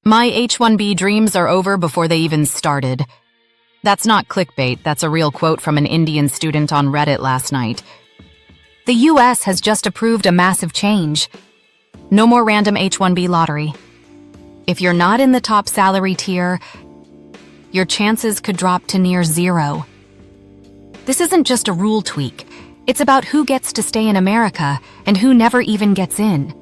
My H-1B dreams are over before they even started. That's not clickbait, that's a real quote from an Indian student on Reddit last night. The US has just approved a massive change. No more random H-1B lottery. If you're not in the top salary tier, your chances could drop to near zero. This isn't just a rule tweak. It's about who gets to stay in America and who never even gets in.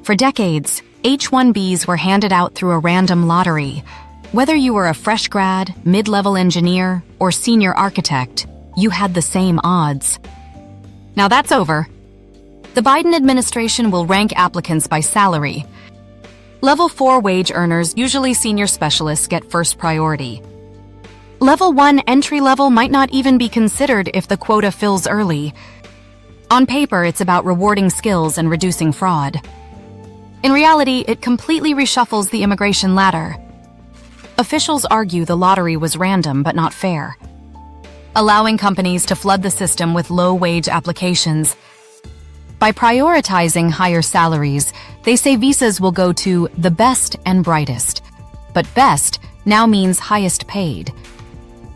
For decades, H-1Bs were handed out through a random lottery. Whether you were a fresh grad, mid-level engineer, or senior architect, you had the same odds. Now that's over. The Biden administration will rank applicants by salary. Level 4 wage earners, usually senior specialists, get first priority. Level 1 entry level might not even be considered if the quota fills early. On paper, it's about rewarding skills and reducing fraud. In reality, it completely reshuffles the immigration ladder. Officials argue the lottery was random but not fair, allowing companies to flood the system with low-wage applications. By prioritizing higher salaries, they say visas will go to the best and brightest. But best now means highest paid.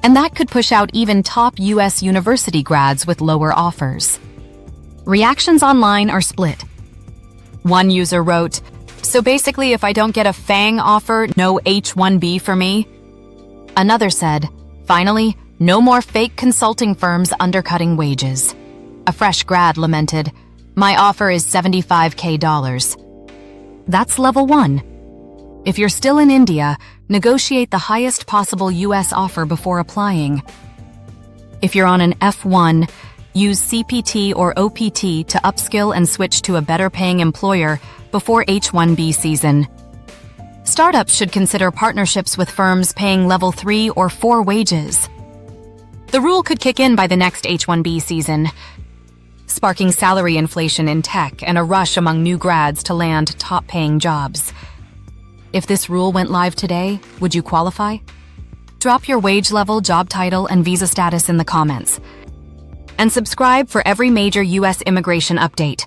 And that could push out even top US university grads with lower offers. Reactions online are split. One user wrote, "So basically if I don't get a FANG offer, no H-1B for me?" Another said, "Finally, no more fake consulting firms undercutting wages." A fresh grad lamented, "My offer is $75K. That's level 1. If you're still in India, negotiate the highest possible US offer before applying. If you're on an F1, use CPT or OPT to upskill and switch to a better-paying employer before H-1B season. Startups should consider partnerships with firms paying level 3 or 4 wages. The rule could kick in by the next H-1B season, sparking salary inflation in tech and a rush among new grads to land top-paying jobs. If this rule went live today, would you qualify? Drop your wage level, job title, and visa status in the comments. And subscribe for every major US immigration update.